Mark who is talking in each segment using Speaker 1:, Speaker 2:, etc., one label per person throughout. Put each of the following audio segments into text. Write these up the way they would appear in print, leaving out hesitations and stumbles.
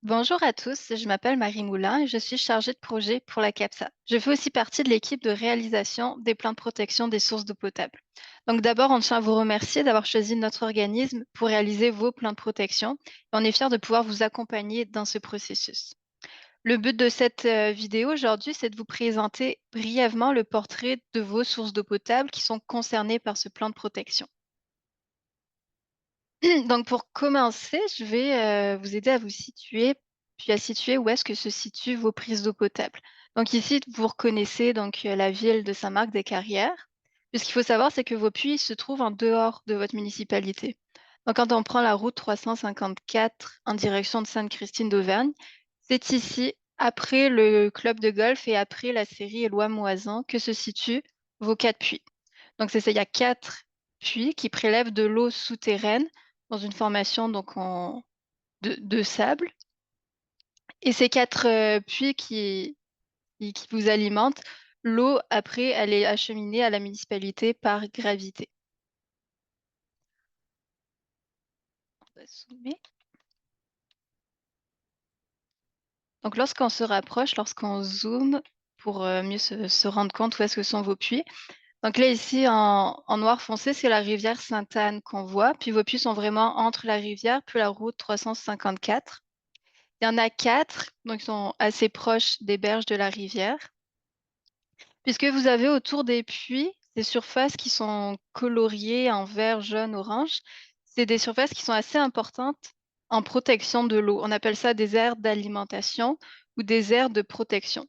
Speaker 1: Bonjour à tous, je m'appelle Marie Moulin et je suis chargée de projet pour la CAPSA. Je fais aussi partie de l'équipe de réalisation des plans de protection des sources d'eau potable. Donc d'abord, on tient à vous remercier d'avoir choisi notre organisme pour réaliser vos plans de protection. On est fiers de pouvoir vous accompagner dans ce processus. Le but de cette vidéo aujourd'hui, c'est de vous présenter brièvement le portrait de vos sources d'eau potable qui sont concernées par ce plan de protection. Donc pour commencer, je vais vous aider à vous situer, puis à situer où est-ce que se situent vos prises d'eau potable. Donc ici, vous reconnaissez donc la ville de Saint-Marc-des-Carrières. Puis ce qu'il faut savoir, c'est que vos puits se trouvent en dehors de votre municipalité. Donc quand on prend la route 354 en direction de Sainte-Christine d'Auvergne, c'est ici, après le club de golf et après la série Éloi-Moisan, que se situent vos quatre puits. Donc c'est ça, il y a quatre puits qui prélèvent de l'eau souterraine dans une formation donc de sable. Et ces quatre puits qui vous alimentent, l'eau, après, elle est acheminée à la municipalité par gravité. On va zoomer. Donc, lorsqu'on se rapproche, lorsqu'on zoome, pour mieux se rendre compte où est-ce que sont vos puits. Donc là, ici, en noir foncé, c'est la rivière Sainte-Anne qu'on voit. Puis vos puits sont vraiment entre la rivière puis la route 354. Il y en a quatre, donc ils sont assez proches des berges de la rivière. Puisque vous avez autour des puits des surfaces qui sont coloriées en vert, jaune, orange, c'est des surfaces qui sont assez importantes en protection de l'eau. On appelle ça des aires d'alimentation ou des aires de protection.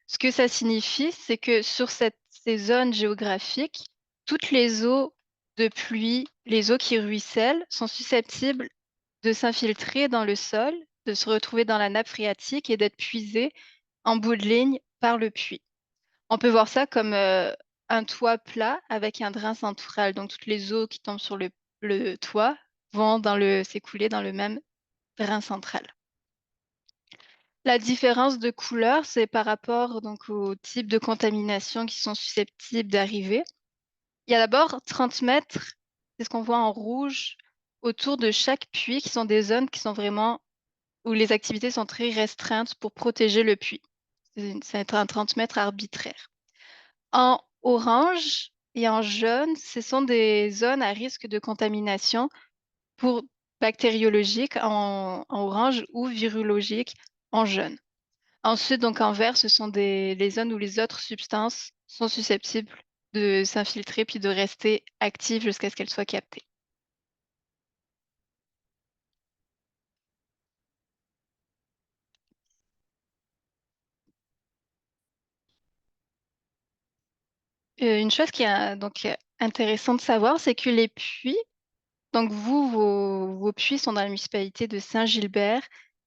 Speaker 1: Ce que ça signifie, c'est que sur ces zones géographiques, toutes les eaux de pluie, les eaux qui ruissellent, sont susceptibles de s'infiltrer dans le sol, de se retrouver dans la nappe phréatique et d'être puisées en bout de ligne par le puits. On peut voir ça comme un toit plat avec un drain central. Donc, toutes les eaux qui tombent sur le toit vont s'écouler dans le même drain central. La différence de couleur, c'est par rapport donc, au type de contamination qui sont susceptibles d'arriver. Il y a d'abord 30 mètres, c'est ce qu'on voit en rouge, autour de chaque puits, qui sont des zones qui sont vraiment où les activités sont très restreintes pour protéger le puits. C'est un 30 mètres arbitraire. En orange et en jaune, ce sont des zones à risque de contamination pour bactériologique en orange ou virologique en jaune. Ensuite, donc en vert, ce sont les zones où les autres substances sont susceptibles de s'infiltrer puis de rester actives jusqu'à ce qu'elles soient captées. Une chose qui est donc intéressante de savoir, c'est que les puits, donc vos puits sont dans la municipalité de Saint-Gilbert.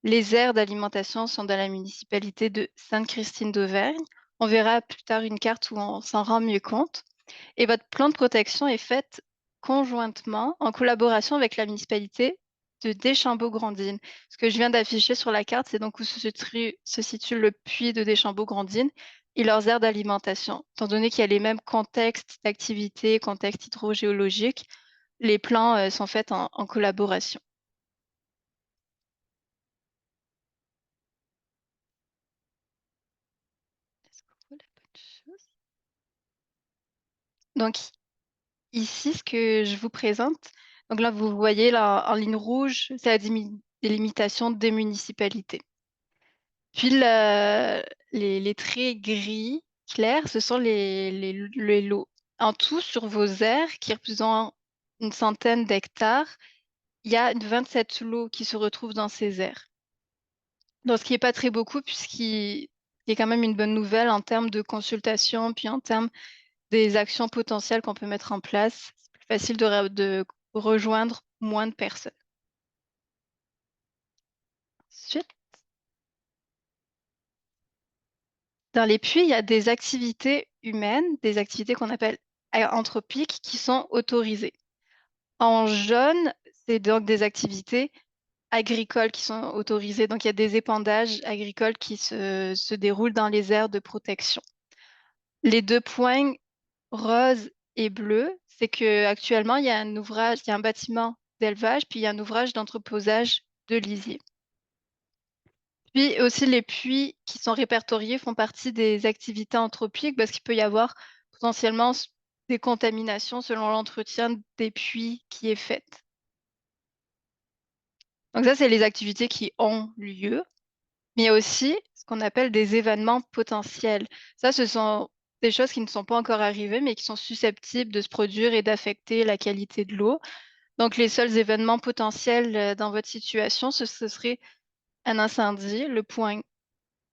Speaker 1: Les aires d'alimentation sont dans la municipalité de Sainte-Christine d'Auvergne. On verra plus tard une carte où on s'en rend mieux compte. Et votre plan de protection est fait conjointement en collaboration avec la municipalité de Deschambault-Grandines. Ce que je viens d'afficher sur la carte, c'est donc où se situe le puits de Deschambault-Grandines et leurs aires d'alimentation. Étant donné qu'il y a les mêmes contextes d'activité, contexte hydrogéologique, les plans sont faits en collaboration. Est-ce qu'on voit la bonne chose? Donc ici, ce que je vous présente, donc là, vous voyez là, en ligne rouge, c'est la délimitation des municipalités. Puis les traits gris clairs, ce sont les lots. En tout, sur vos aires, qui représentent une centaine d'hectares, il y a 27 lots qui se retrouvent dans ces aires. Donc, ce qui n'est pas très beaucoup, puisqu'il y a quand même une bonne nouvelle en termes de consultation, puis en termes des actions potentielles qu'on peut mettre en place. C'est plus facile de rejoindre moins de personnes. Ensuite, dans les puits, il y a des activités humaines, des activités qu'on appelle anthropiques, qui sont autorisées. En jaune, c'est donc des activités agricoles qui sont autorisées. Donc, il y a des épandages agricoles qui se déroulent dans les aires de protection. Les deux points rose et bleu, c'est que actuellement il y a un ouvrage, il y a un bâtiment d'élevage, puis il y a un ouvrage d'entreposage de lisier. Puis aussi les puits qui sont répertoriés font partie des activités anthropiques parce qu'il peut y avoir potentiellement des contaminations selon l'entretien des puits qui est fait. Donc ça, c'est les activités qui ont lieu. Mais il y a aussi ce qu'on appelle des événements potentiels. Ça, ce sont des choses qui ne sont pas encore arrivées, mais qui sont susceptibles de se produire et d'affecter la qualité de l'eau. Donc les seuls événements potentiels, dans votre situation, ce serait un incendie, le point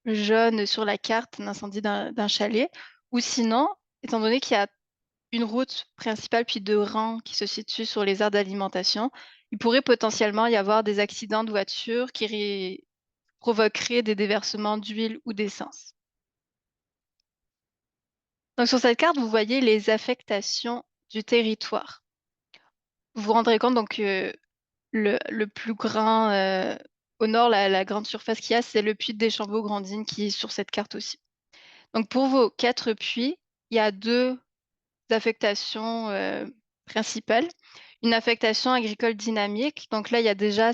Speaker 1: jaune sur la carte, un incendie d'un chalet, ou sinon, étant donné qu'il y a une route principale puis 2 rangs qui se situent sur les aires d'alimentation, il pourrait potentiellement y avoir des accidents de voiture qui provoqueraient des déversements d'huile ou d'essence. Donc sur cette carte, vous voyez les affectations du territoire. Vous vous rendrez compte donc que le plus grand, au nord, la grande surface qu'il y a, c'est le puits de Deschambault-Grandines qui est sur cette carte aussi. Donc pour vos 4 puits, il y a 2 affectations, principales. Une affectation agricole dynamique, donc là, il y a déjà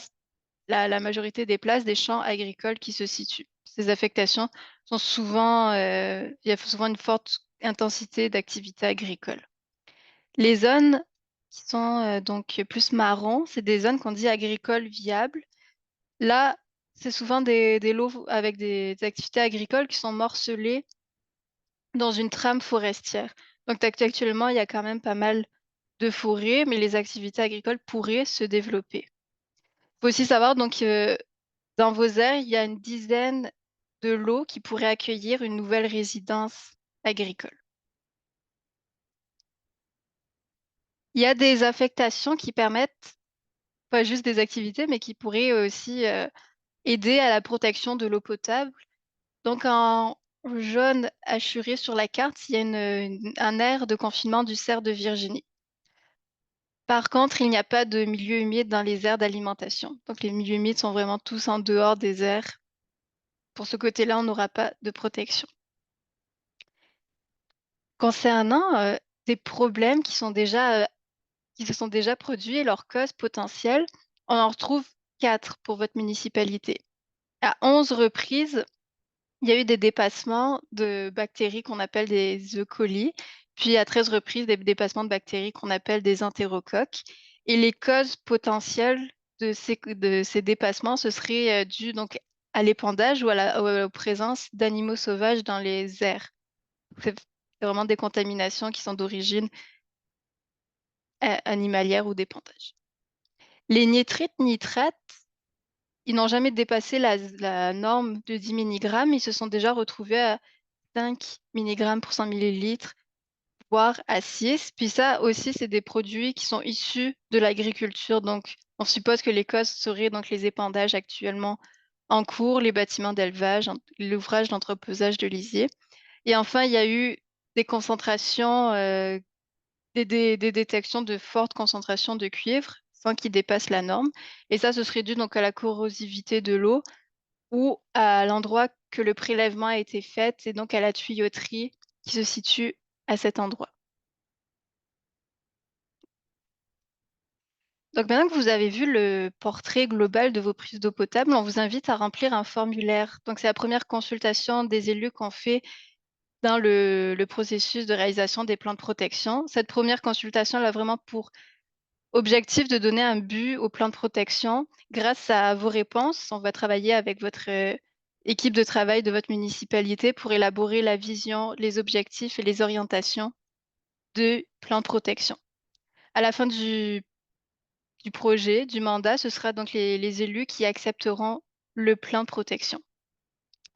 Speaker 1: la majorité des places des champs agricoles qui se situent. Ces affectations sont souvent, il y a souvent une forte intensité d'activité agricole. Les zones qui sont, donc plus marron, c'est des zones qu'on dit agricoles viables. Là, c'est souvent des lots avec des activités agricoles qui sont morcelées dans une trame forestière. Donc actuellement, il y a quand même pas mal de forêts, mais les activités agricoles pourraient se développer. Il faut aussi savoir donc dans vos aires, il y a une dizaine de lots qui pourraient accueillir une nouvelle résidence agricole. Il y a des affectations qui permettent pas juste des activités, mais qui pourraient aussi, aider à la protection de l'eau potable. Donc en jaune hachuré sur la carte, il y a un aire de confinement du cerf de Virginie. Par contre, il n'y a pas de milieu humide dans les aires d'alimentation. Donc les milieux humides sont vraiment tous en dehors des aires. Pour ce côté-là, on n'aura pas de protection. Concernant, des problèmes qui se sont déjà produits et leurs causes potentielles, on en retrouve 4 pour votre municipalité. À 11 reprises, il y a eu des dépassements de bactéries qu'on appelle des E. coli, puis à 13 reprises, des dépassements de bactéries qu'on appelle des entérocoques. Et les causes potentielles de ces dépassements, ce serait dû donc à l'épandage ou aux présences d'animaux sauvages dans les airs. C'est vraiment des contaminations qui sont d'origine animalière ou d'épandage. Les nitrites, nitrates, ils n'ont jamais dépassé la norme de 10 milligrammes. Ils se sont déjà retrouvés à 5 milligrammes pour 100 millilitres, voire à 6. Puis ça aussi, c'est des produits qui sont issus de l'agriculture. Donc, on suppose que les causes seraient donc les épandages actuellement en cours, les bâtiments d'élevage, l'ouvrage d'entreposage de lisier. Et enfin, il y a eu des concentrations, des détections de fortes concentrations de cuivre sans qu'ils dépassent la norme. Et ça, ce serait dû donc à la corrosivité de l'eau ou à l'endroit que le prélèvement a été fait et donc à la tuyauterie qui se situe à cet endroit. Donc maintenant que vous avez vu le portrait global de vos prises d'eau potable, on vous invite à remplir un formulaire. Donc c'est la première consultation des élus qu'on fait dans le processus de réalisation des plans de protection. Cette première consultation, elle a vraiment pour objectif de donner un but au plan de protection. Grâce à vos réponses, on va travailler avec votre équipe de travail de votre municipalité pour élaborer la vision, les objectifs et les orientations du plan de protection. À la fin du projet, du mandat, ce sera donc les élus qui accepteront le plan de protection.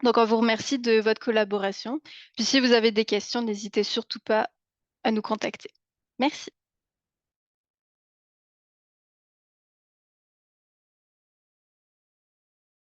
Speaker 1: Donc, on vous remercie de votre collaboration. Puis si vous avez des questions, n'hésitez surtout pas à nous contacter. Merci.